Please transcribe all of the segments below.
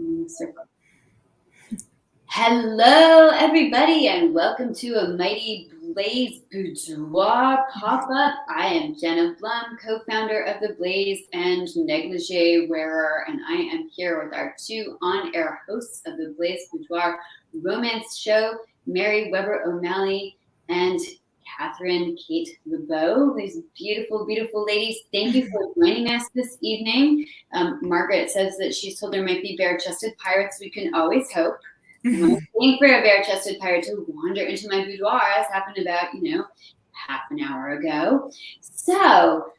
Circle. Hello, everybody, and welcome to a Mighty Blaze Boudoir pop-up. I am Jenna Blum, co-founder of the Blaze and negligee wearer, and I am here with our two on-air hosts of the Blaze Boudoir romance show, Mary Weber O'Malley and Catherine Kate LeBeau. These beautiful, beautiful ladies. Thank you for joining us this evening. Margaret says that she's told there might be bare-chested pirates. We can always hope. I'm waiting for a bare-chested pirate to wander into my boudoir, as happened about, half an hour ago. So,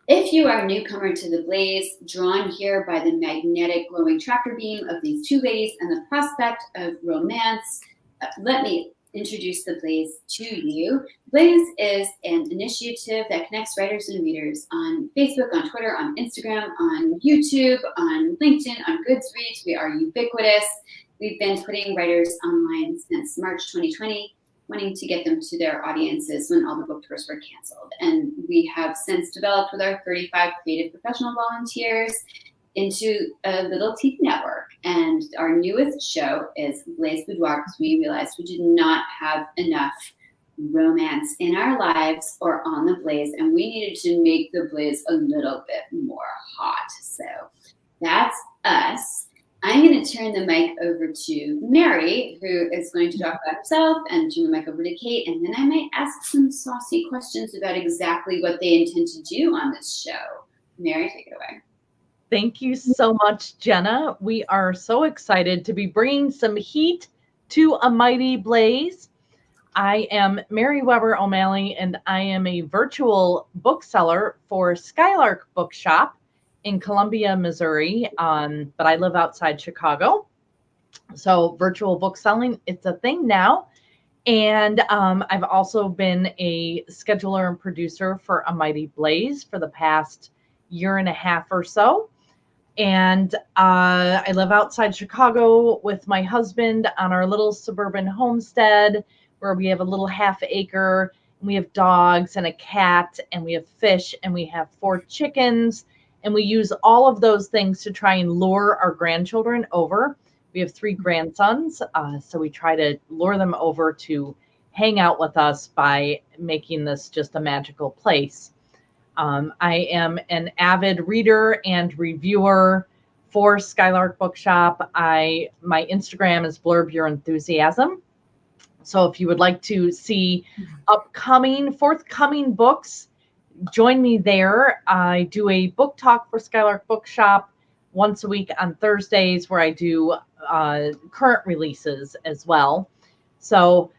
if you are a newcomer to the Blaze, drawn here by the magnetic glowing tractor beam of these two ladies and the prospect of romance, let me introduce the Blaze to you. Blaze is an initiative that connects writers and readers on Facebook, on Twitter, on Instagram, on YouTube, on LinkedIn, on Goodreads. We are ubiquitous. We've been putting writers online since March 2020, wanting to get them to their audiences when all the book tours were canceled. And we have since developed with our 35 creative professional volunteers into a little TV network. And our newest show is Blaze Boudoir, because we realized we did not have enough romance in our lives or on the Blaze, and we needed to make the Blaze a little bit more hot. So that's us. I'm going to turn the mic over to Mary, who is going to talk about herself, and turn the mic over to Kate, and then I might ask some saucy questions about exactly what they intend to do on this show. Mary, take it away. Thank you so much, Jenna. We are so excited to be bringing some heat to a mighty Blaze. I am Mary Weber O'Malley, and I am a virtual bookseller for Skylark Bookshop in Columbia, Missouri, but I live outside Chicago. So virtual book selling, it's a thing now. And I've also been a scheduler and producer for A Mighty Blaze for the past year and a half or so. And I live outside Chicago with my husband on our little suburban homestead where we have a little half-acre. We have dogs and a cat, and we have fish, and we have 4 chickens. And we use all of those things to try and lure our grandchildren over. We have 3 grandsons, so we try to lure them over to hang out with us by making this just a magical place. I am an avid reader and reviewer for Skylark Bookshop. My Instagram is Blurb Your Enthusiasm. So if you would like to see forthcoming books, join me there. I do a book talk for Skylark Bookshop once a week on Thursdays, where I do current releases as well. So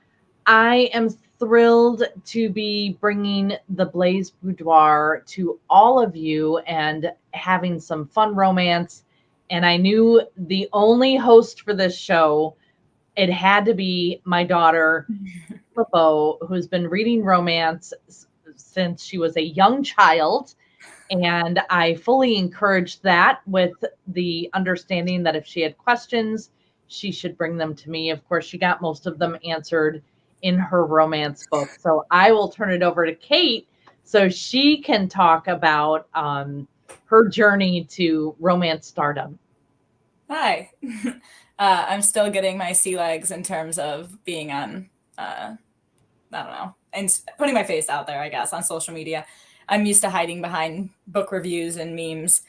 I am thrilled to be bringing the Blaze Boudoir to all of you and having some fun romance. And I knew the only host for this show, it had to be my daughter, LeBeau, who's been reading romance since she was a young child. And I fully encouraged that, with the understanding that if she had questions, she should bring them to me. Of course, she got most of them answered in her romance book. So I will turn it over to Kate so she can talk about her journey to romance stardom. Hi. I'm still getting my sea legs in terms of being on, I don't know, and putting my face out there, I guess, on social media. I'm used to hiding behind book reviews and memes.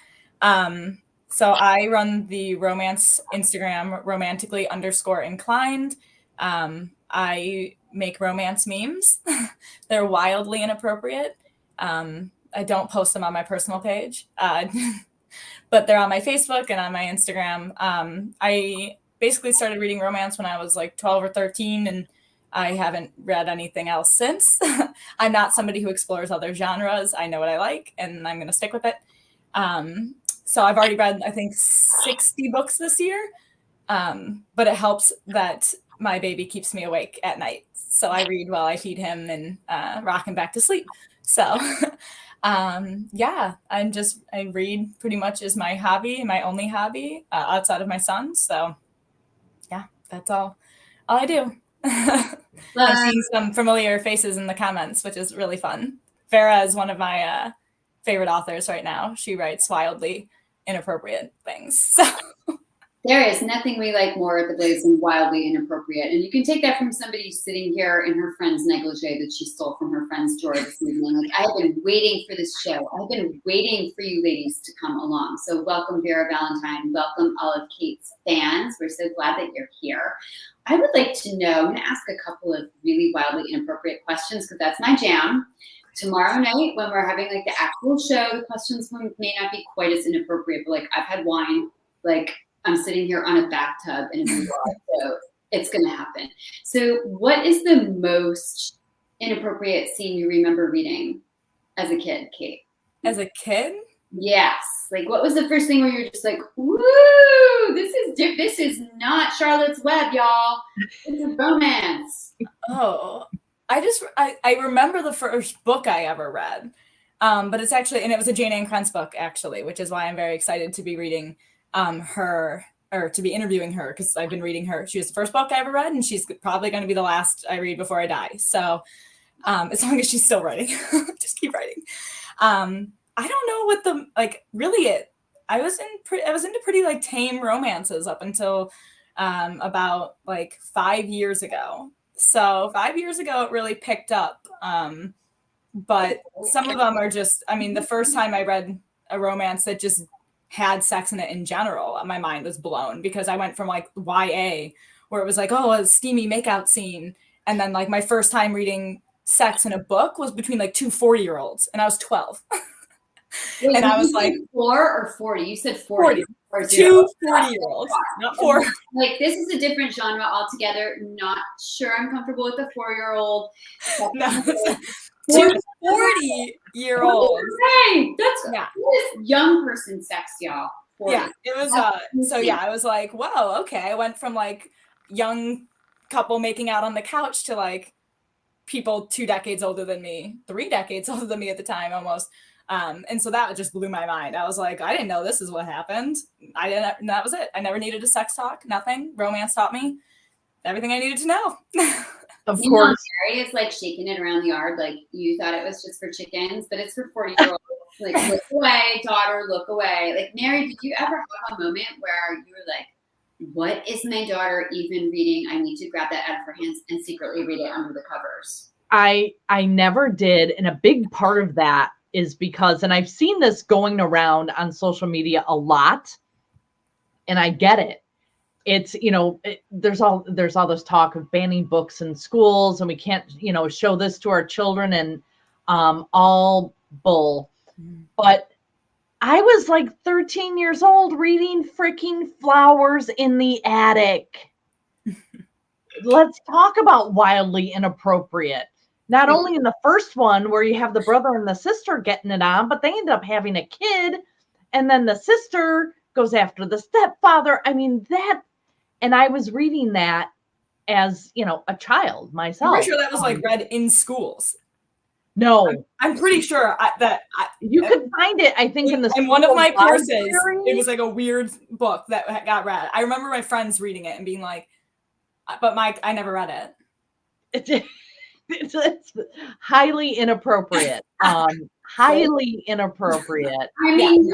So I run the romance Instagram, romantically_inclined. I make romance memes. They're wildly inappropriate. I don't post them on my personal page, but they're on my Facebook and on my Instagram. I basically started reading romance when I was like 12 or 13, and I haven't read anything else since. I'm not somebody who explores other genres. I know what I like, and I'm going to stick with it. So I've already read, I think, 60 books this year, but it helps that my baby keeps me awake at night. So I read while I feed him and rock him back to sleep. So yeah, I read pretty much as my hobby, my only hobby outside of my son. So yeah, that's all I do. I'm seeing some familiar faces in the comments, which is really fun. Vera is one of my favorite authors right now. She writes wildly inappropriate things. So There is nothing we like more at the Blaze than wildly inappropriate. And you can take that from somebody sitting here in her friend's negligee that she stole from her friend's drawer this evening. Like, I have been waiting for this show. I've been waiting for you ladies to come along. So welcome, Vera Valentine. Welcome, all of Kate's fans. We're so glad that you're here. I would like to know, I'm going to ask a couple of really wildly inappropriate questions because that's my jam. Tomorrow night, when we're having like the actual show, the questions may not be quite as inappropriate, but like I've had wine, like I'm sitting here on a bathtub in a boudoir, so it's going to happen. So what is the most inappropriate scene you remember reading as a kid, Kate? As a kid? Yes. Like, what was the first thing where you're just like, woo, this is not Charlotte's Web, y'all. This is romance. Oh, I remember the first book I ever read, but it's actually, and it was a JAYNE ANN KRENTZ book, actually, which is why I'm very excited to be reading her, or to be interviewing her, because I've been reading her. She was the first book I ever read, and she's probably going to be the last I read before I die. So as long as she's still writing, just keep writing. I don't know what the, like, really I was into pretty like tame romances up until about like 5 years ago. So 5 years ago, it really picked up. But some of them are just, I mean, the first time I read a romance that just had sex in it in general, my mind was blown, because I went from like YA, where it was like, oh, a steamy makeout scene. And then like my first time reading sex in a book was between like two 40-year-olds, and I was 12. Wait, and I was like, 4 or 40? You said 40. 40. Two 40-year-olds, not 4. Like, this is a different genre altogether. Not sure I'm comfortable with a 4-year-old. No, two 40-year-olds. Hey, that's young person sex, y'all. 40. Yeah, it was. So yeah, I was like, whoa, okay. I went from like young couple making out on the couch to like people 2 decades older than me, 3 decades older than me at the time, almost. And so that just blew my mind. I was like, I didn't know this is what happened. That was it. I never needed a sex talk, nothing. Romance taught me everything I needed to know. Of course. Mary is like shaking it around the yard. Like, you thought it was just for chickens, but it's for 40-year-olds. Like, look away, daughter, look away. Like, Mary, did you ever have a moment where you were like, what is my daughter even reading? I need to grab that out of her hands and secretly read it under the covers. I never did. And a big part of that is because, and I've seen this going around on social media a lot, and I get it. It's, there's all this talk of banning books in schools, and we can't, show this to our children, and all bull. But I was like 13 years old reading freaking Flowers in the Attic. Let's talk about wildly inappropriate. Not only in the first one where you have the brother and the sister getting it on, but they end up having a kid, and then the sister goes after the stepfather. I mean, and I was reading that as, a child myself. I'm pretty sure that was like read in schools. No. I'm pretty sure you could find it, I think, in one of my courses. It was like a weird book that got read. I remember my friends reading it and being like, but I never read it. It's highly inappropriate. Highly inappropriate. I mean,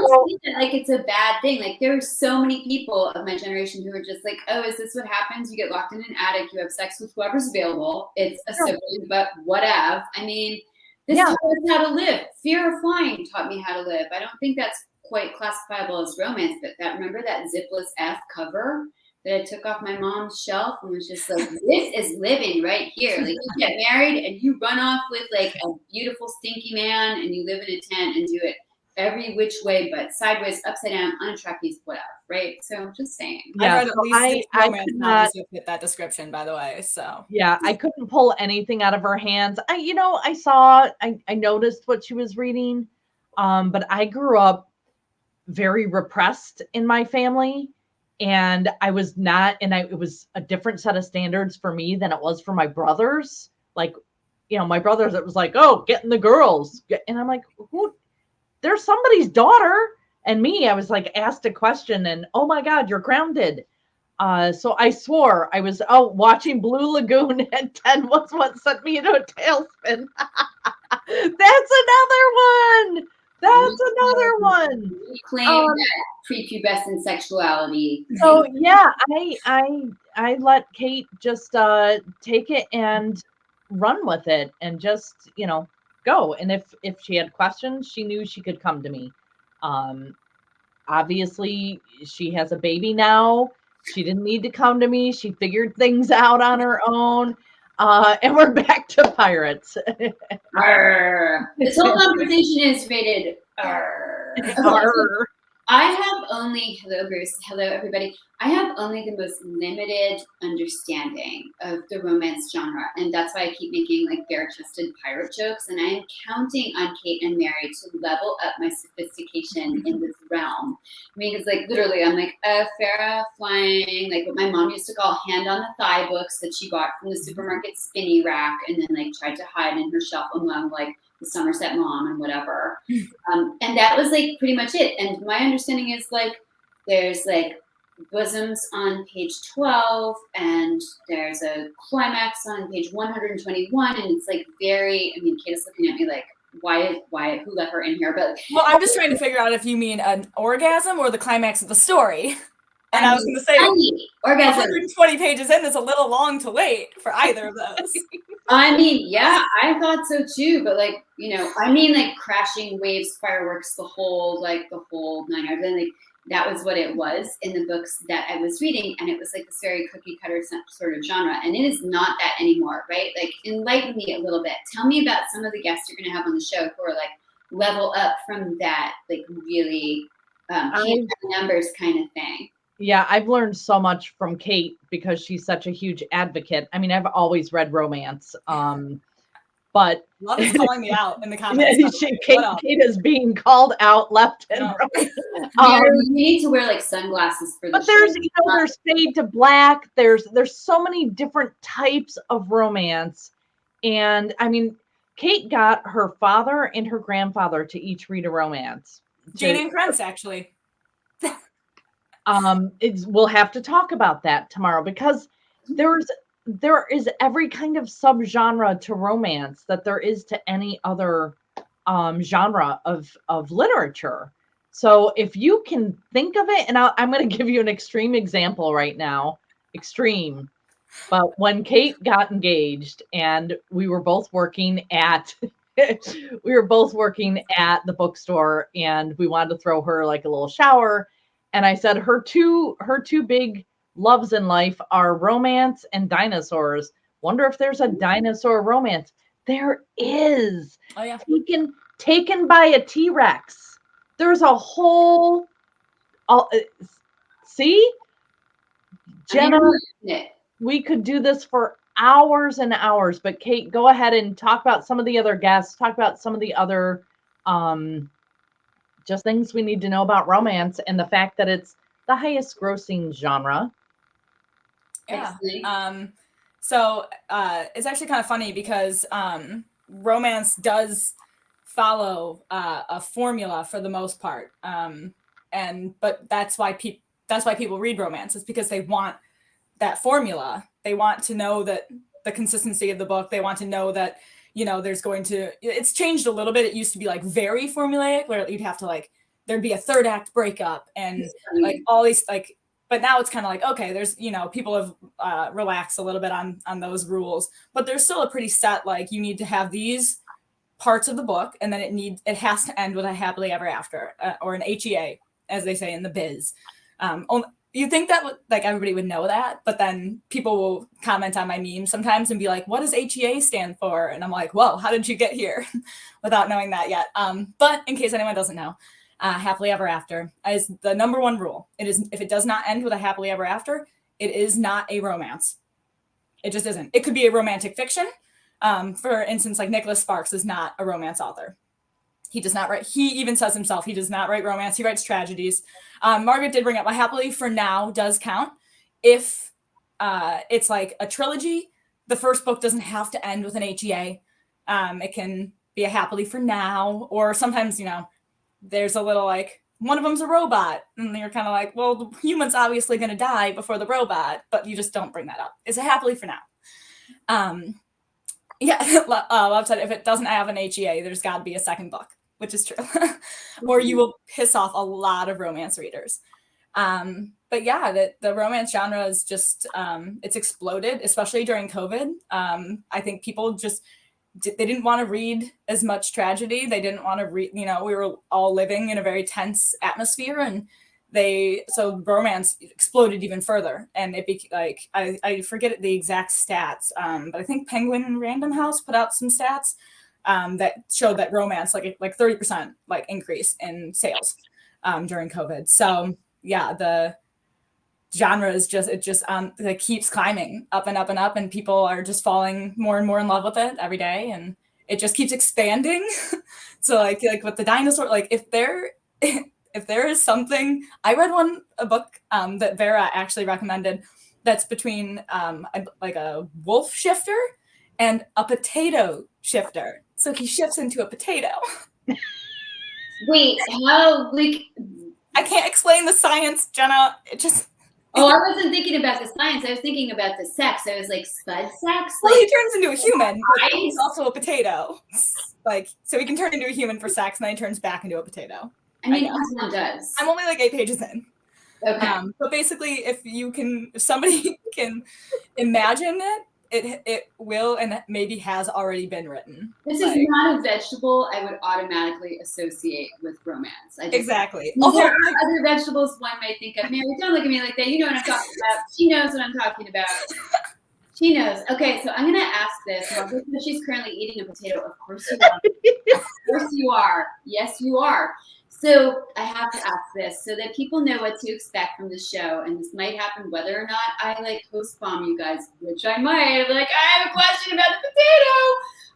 like, it's a bad thing. Like, there are so many people of my generation who are just like, oh, is this what happens? You get locked in an attic, you have sex with whoever's available. It's a sibling, but whatever. I mean, this taught us how to live. Fear of Flying taught me how to live. I don't think that's quite classifiable as romance, but remember that Zipless F cover that I took off my mom's shelf and was just like, this is living right here. Like, you get married and you run off with like a beautiful stinky man, and you live in a tent and do it every which way, but sideways, upside down, on a trapeze, whatever, right? So I'm just saying. Yeah, I read at least 6 romance novels that fit that description, by the way. So yeah, I couldn't pull anything out of her hands. I noticed what she was reading, but I grew up very repressed in my family. And I was not, it was a different set of standards for me than it was for my brothers. Like, my brothers, it was like, oh, getting the girls. And I'm like, who? There's somebody's daughter. And me, I was like asked a question and, oh my God, you're grounded. So I swore I was watching Blue Lagoon at 10 was what sent me into a tailspin. That's another one. That's another one. Claim that prepubescent sexuality. So yeah, I let Kate just take it and run with it and just, go. And if she had questions, she knew she could come to me. Obviously she has a baby now. She didn't need to come to me. She figured things out on her own. And we're back to pirates. Arr. This whole conversation is rated R. I have only, hello Bruce, hello everybody. I have only the most limited understanding of the romance genre, and that's why I keep making like bare-chested pirate jokes. And I am counting on Kate and Mary to level up my sophistication in this realm. I mean, it's like literally, I'm like a Vera flying, like what my mom used to call hand on the thigh books that she got from the supermarket spinny rack, and then like tried to hide in her shelf among like the Somerset Mom and whatever. And that was like pretty much it. And my understanding is like there's like bosoms on page 12 and there's a climax on page 121, and it's like very, I mean, Kate is looking at me like, why, who let her in here? But well, I'm just trying to figure out if you mean an orgasm or the climax of the story. And I was going to say, orgasm. 120 pages in is a little long to wait for either of those. I mean, yeah, I thought so too, but like, I mean, like crashing waves, fireworks, the whole 9 yards. And like, that was what it was in the books that I was reading. And it was like this very cookie cutter sort of genre. And it is not that anymore, right? Like, enlighten me a little bit. Tell me about some of the guests you're going to have on the show who are like level up from that, like really numbers kind of thing. Yeah, I've learned so much from Kate because she's such a huge advocate. I mean, I've always read romance, but love is calling me out in the comments. Kate is being called out left and right. You need to wear like sunglasses for the but there's there's fade to black. There's so many different types of romance, and I mean, Kate got her father and her grandfather to each read a romance. JAYNE ANN KRENTZ, actually. We'll have to talk about that tomorrow because there is every kind of subgenre to romance that there is to any other genre of literature. So if you can think of it, and I'm going to give you an extreme example right now, but when Kate got engaged and we were both working at the bookstore, and we wanted to throw her like a little shower. And I said, her two big loves in life are romance and dinosaurs. Wonder if there's a dinosaur romance. There is. Oh yeah. Taken by a T-Rex. There's a whole. See, Jenna, we could do this for hours and hours. But Kate, go ahead and talk about some of the other guests. Talk about some of the other. Just things we need to know about romance and the fact that it's the highest grossing genre. Yeah. So it's actually kind of funny because romance does follow a formula for the most part. But that's why people read romance. It's because they want that formula. They want to know that the consistency of the book. They want to know that it's changed a little bit. It used to be like very formulaic where you'd have to like, there'd be a third act breakup and like all these like, but now it's kind of like, okay, there's, people have relaxed a little bit on those rules, but there's still a pretty set, like you need to have these parts of the book and then it has to end with a happily ever after or an HEA, as they say in the biz. You think that like everybody would know that, but then people will comment on my memes sometimes and be like, what does HEA stand for? And I'm like, whoa, how did you get here without knowing that yet? But in case anyone doesn't know, happily ever after is the number one rule. It is, if it does not end with a happily ever after, it is not a romance. It just isn't. It could be a romantic fiction. For instance, like Nicholas Sparks is not a romance author. He does not write, he even says himself, he does not write romance. He writes tragedies. Margaret did bring up, happily for now does count. If it's like a trilogy, the first book doesn't have to end with an HEA. It can be a happily for now, or sometimes, there's a little like, one of them's a robot. And you're kind of like, well, the human's obviously going to die before the robot, but you just don't bring that up. It's a happily for now. Love said, if it doesn't have an HEA, there's got to be a second book. which is true. Or you will piss off a lot of romance readers. But yeah, the romance genre is just, it's exploded, especially during COVID. I think people just, they didn't want to read as much tragedy. They didn't want to read, we were all living in a very tense atmosphere, and so romance exploded even further. And it I forget the exact stats, but I think Penguin Random House put out some stats that showed that romance, like 30% increase in sales during COVID. So yeah, the genre is it keeps climbing up and up and up, and people are just falling more and more in love with it every day, and it just keeps expanding. So like with the dinosaur, if there is something, I read a book that Vera actually recommended that's between a wolf shifter and a potato shifter. So he shifts into a potato. Wait, how, I can't explain the science, Jenna. It just... Oh, I wasn't thinking about the science. I was thinking about the sex. I was like, spud sex? Well, he turns into a human, but he's also a potato. So he can turn into a human for sex, and then he turns back into a potato. I mean, everyone does. I'm only 8 pages in. Okay. But basically, if somebody can imagine it will, and maybe has already been written. This is not a vegetable I would automatically associate with romance. Exactly. There are other vegetables one might think of. Mary, don't look at me like that. You know what I'm talking about. She knows what I'm talking about. She knows. Okay, so I'm going to ask this. Well, because she's currently eating a potato. Of course you are. Of course you are. Yes, you are. So I have to ask this so that people know what to expect from the show. And this might happen whether or not I host bomb you guys, which I might. I have a question about the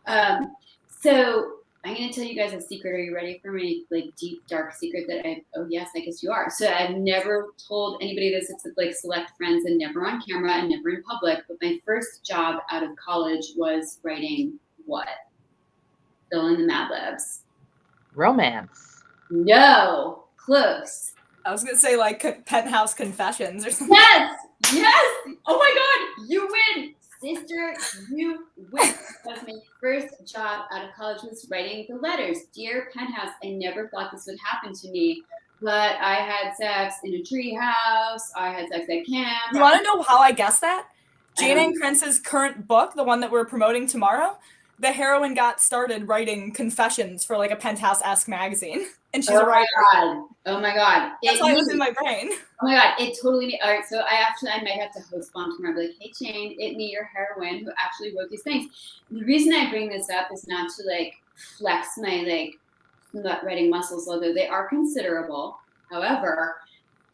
potato. So I'm going to tell you guys a secret. Are you ready for me? Deep, dark secret that oh yes, I guess you are. So I've never told anybody this except select friends, and never on camera and never in public. But my first job out of college was writing what? Fill in the Mad Libs. Romance. No, close. I was gonna say Penthouse Confessions or something. Yes. Oh my God, you win, sister. You win. That was my first job out of college, was writing the letters. Dear Penthouse, I never thought this would happen to me, but I had sex in a tree house. I had sex at camp. You want to know how I guessed that? JAYNE ANN KRENTZ's current book, the one that we're promoting tomorrow, the heroine got started writing confessions for a Penthouse-esque magazine. And she's a writer. Oh my God. That's why it was in my brain. Oh my God. It totally, all right. So I might have to host bomb tomorrow. Be like, hey, Jane, it me, your heroine, who actually wrote these things. The reason I bring this up is not to flex my writing muscles, although they are considerable. However,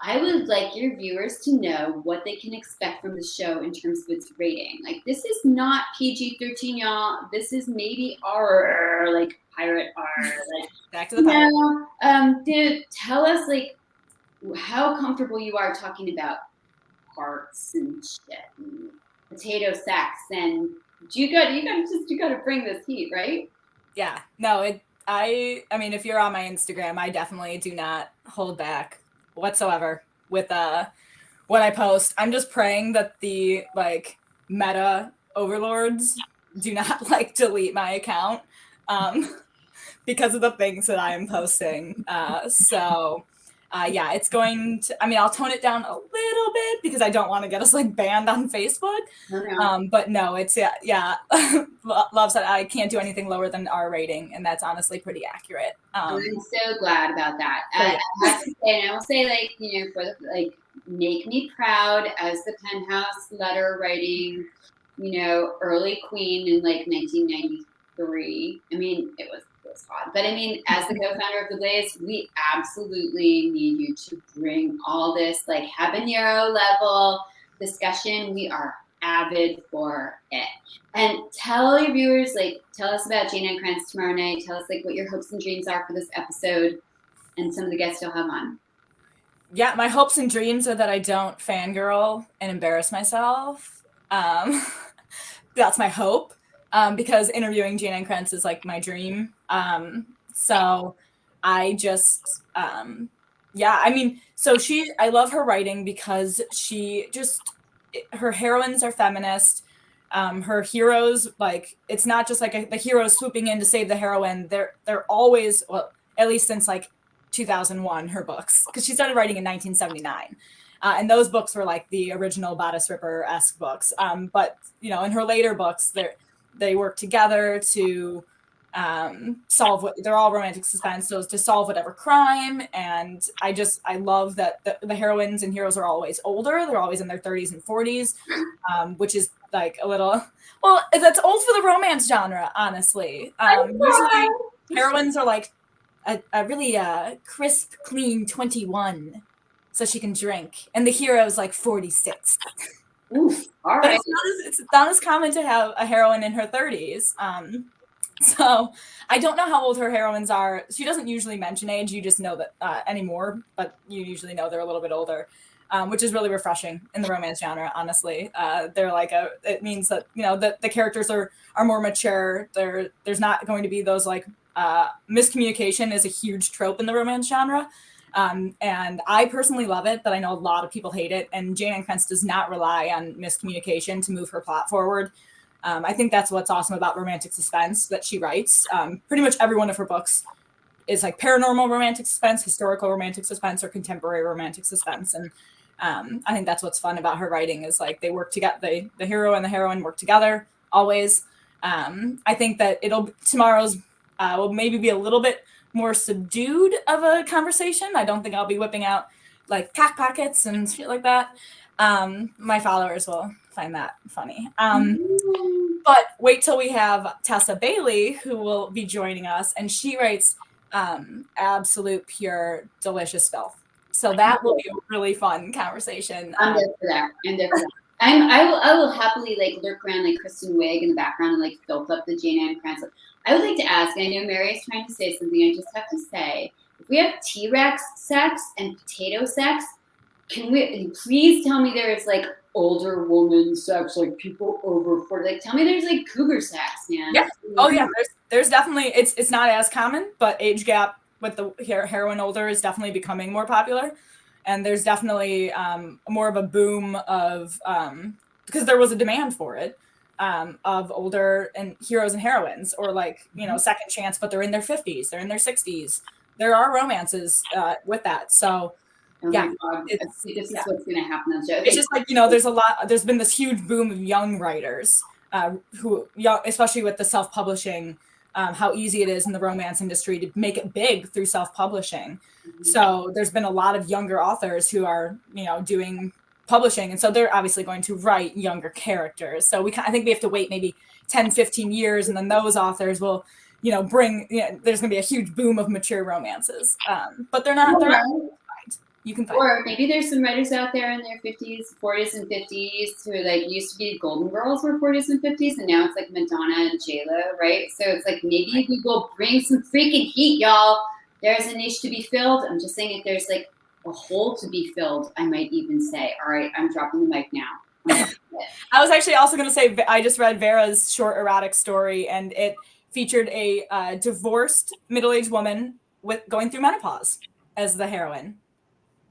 I would like your viewers to know what they can expect from the show in terms of its rating. This is not PG-13, y'all. This is maybe R, pirate R. Back to the pirate. Dude, tell us how comfortable you are talking about parts and shit and potato sacks, and you gotta bring this heat, right? Yeah. No, I mean, if you're on my Instagram, I definitely do not hold back whatsoever with what I post. I'm just praying that the meta overlords do not delete my account because of the things that I am posting. Yeah, it's going to, I'll tone it down a little bit because I don't want to get us banned on Facebook. But no, it's Love said I can't do anything lower than R rating, and that's honestly pretty accurate. I'm so glad about that. I have to say, and I will say make me proud as the Penthouse letter writing, early queen in 1993. It was hot. But as the co-founder of The Blaze, we absolutely need you to bring all this habanero level discussion. We are avid for it. And tell your viewers, tell us about JAYNE ANN KRENTZ tomorrow night. Tell us what your hopes and dreams are for this episode and some of the guests you'll have on. Yeah, my hopes and dreams are that I don't fangirl and embarrass myself. That's my hope. Because interviewing JAYNE ANN KRENTZ is my dream. So I just, I love her writing because her heroines are feminist. Her heroes, it's not just the hero swooping in to save the heroine. They're always, at least since like 2001, her books, because she started writing in 1979. And those books were like the original Bodice Ripper-esque books. But, you know, in her later books, they work together to solve what they're all romantic suspense, so to solve whatever crime. And I love that the heroines and heroes are always older. They're always in their 30s and 40s, which is like a little, well, that's old for the romance genre, honestly. Usually heroines are like a really crisp, clean 21, so she can drink, and the hero's like 46. Oof, all But right. it's not as common to have a heroine in her 30s. So I don't know how old her heroines are. She doesn't usually mention age. You just know that anymore, but you usually know they're a little bit older, which is really refreshing in the romance genre, honestly. They're like it means that, you know, the characters are more mature. There's not going to be those like miscommunication is a huge trope in the romance genre. And I personally love it, but I know a lot of people hate it. And Jane Ann Krentz does not rely on miscommunication to move her plot forward. I think that's what's awesome about romantic suspense that she writes. Pretty much every one of her books is like paranormal romantic suspense, historical romantic suspense, or contemporary romantic suspense. And I think that's what's fun about her writing is like they work together. The hero and the heroine work together always. I think that tomorrow's will maybe be a little bit more subdued of a conversation. I don't think I'll be whipping out like cock pockets and shit like that. My followers will find that funny. But wait till we have Tessa Bailey, who will be joining us, and she writes absolute pure delicious filth. So that will be a really fun conversation. I'm there for that. I will happily like lurk around like Kristen Wiig in the background and like filth up the Jane Ann Krentz. I would like to ask, I know Mary is trying to say something, I just have to say, if we have T-Rex sex and potato sex, can we please tell me there's like older woman sex, like people over 40, like tell me there's like cougar sex, man. Yeah. Oh yeah, there's definitely, it's not as common, but age gap with the heroine older is definitely becoming more popular. And there's definitely more of a boom of, because there was a demand for it, of older and heroes and heroines, or like, you know, second chance, but they're in their 50s, they're in their 60s. There are romances with that. So Oh yeah, this is what's going to happen on the show. it's just like, you know, there's been this huge boom of young writers especially with the self-publishing, how easy it is in the romance industry to make it big through self-publishing. Mm-hmm. So there's been a lot of younger authors who are, you know, doing publishing. And so they're obviously going to write younger characters. So I think we have to wait maybe 10, 15 years. And then those authors will, you know, there's going to be a huge boom of mature romances. But they're not. You can find. Or maybe there's some writers out there in their 50s, 40s, and 50s who like used to be Golden Girls were 40s and 50s, and now it's like Madonna and J-Lo, right? So it's like maybe we will bring some freaking heat, y'all. There's a niche to be filled. I'm just saying if there's like a hole to be filled, I might even say, all right, I'm dropping the mic now. I was actually also going to say, I just read Vera's short erotic story, and it featured a divorced middle-aged woman going through menopause as the heroine.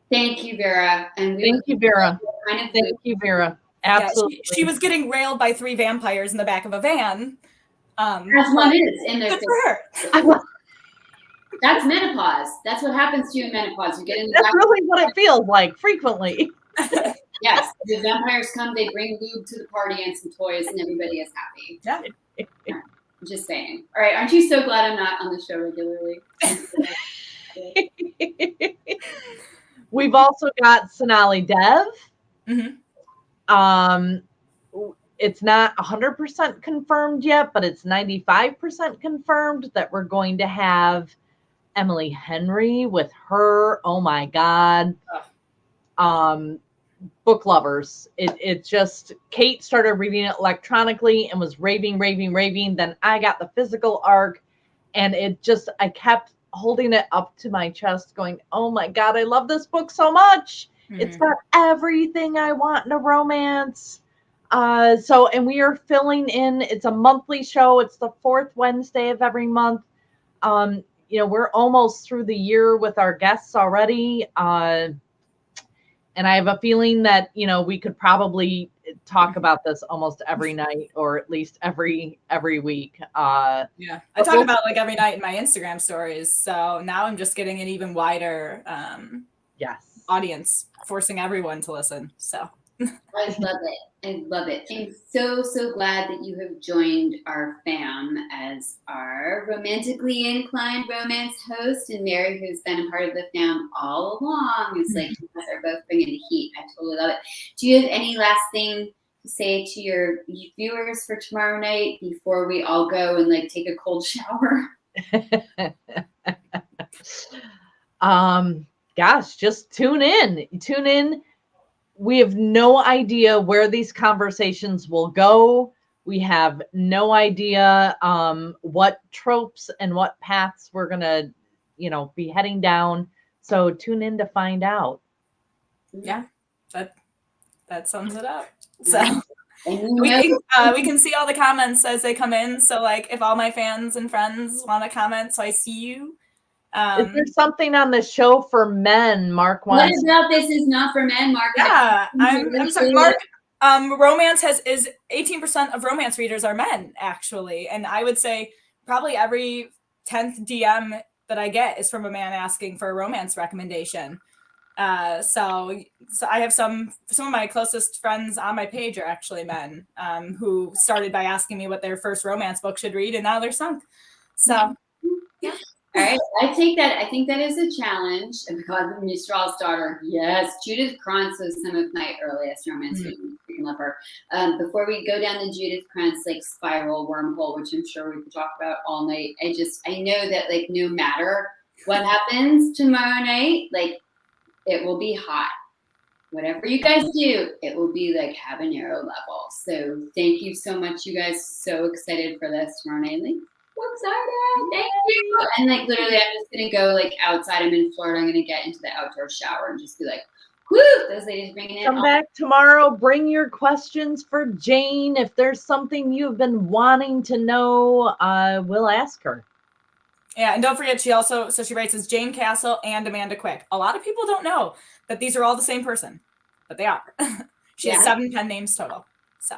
Thank you, Vera. And thank you, Vera. Thank you, Vera. Absolutely. Yeah, she was getting railed by 3 vampires in the back of a van. As one is in their good for her. That's menopause. That's what happens to you in menopause. You get in the That's really what it feels like frequently. Yes, the vampires come, they bring lube to the party and some toys, and everybody is happy. Yeah. I'm just saying. All right, aren't you so glad I'm not on the show regularly? We've also got Sonali Dev. Mm-hmm. It's not 100% confirmed yet, but it's 95% confirmed that we're going to have Emily Henry with her. Oh my God. Book lovers. It just, Kate started reading it electronically and was raving. Then I got the physical arc, and I kept holding it up to my chest going, oh my God, I love this book so much. Mm-hmm. It's got everything I want in a romance. And we are filling in, it's a monthly show. It's the 4th Wednesday of every month. You know, we're almost through the year with our guests already. And I have a feeling that, you know, we could probably talk about this almost every night, or at least every week. Yeah, I talk about like every night in my Instagram stories. So now I'm just getting an even wider yes audience, forcing everyone to listen. So I love it. I love it. I'm so glad that you have joined our fam as our romantically inclined romance host, and Mary, who's been a part of the fam all along. It's like you guys are both bringing the heat. I totally love it. Do you have any last thing to say to your viewers for tomorrow night before we all go and like take a cold shower? Gosh, just tune in. We have no idea where these conversations will go. We have no idea what tropes and what paths we're gonna, be heading down. So tune in to find out. Yeah, that sums it up. So And we can see all the comments as they come in. So like, if all my fans and friends want to comment, so I see you. Is there something on the show for men? Mark wants. What about this is not for men, Mark? Yeah, I'm sorry, Mark. Romance is 18% of romance readers are men, actually, and I would say probably every 10th DM that I get is from a man asking for a romance recommendation. So I have some of my closest friends on my page are actually men who started by asking me what their first romance book should read, and now they're sunk. So yeah. All right, I take that. I think that is a challenge. Because of Mistral's daughter, yes, Judith Krantz was some of my earliest romance readings. Freaking love her. Before we go down the Judith Krantz like spiral wormhole, which I'm sure we could talk about all night, I know that like no matter what happens tomorrow night, like it will be hot. Whatever you guys do, it will be like habanero level. So thank you so much, you guys. So excited for this tomorrow night. Like, so excited. Thank you. And like literally, I'm just gonna go like outside. I'm in Florida. I'm gonna get into the outdoor shower and just be like, whoo, those ladies bringing it. Come back tomorrow. Bring your questions for Jane. If there's something you've been wanting to know, we'll ask her. Yeah, and don't forget, she writes as Jane Castle and Amanda Quick. A lot of people don't know that these are all the same person, but they are. She has 7 pen names total. So,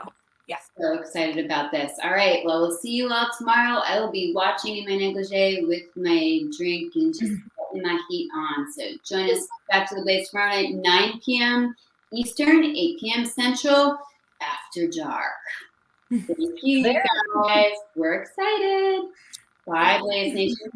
yeah. So excited about this. All right, well, we'll see you all tomorrow. I will be watching in my negligee with my drink and just getting my heat on. So join us back to the Blaze tomorrow night, 9 p.m. Eastern, 8 p.m. Central, after dark. Thank you, guys. We're excited. Bye, Blaze Nation.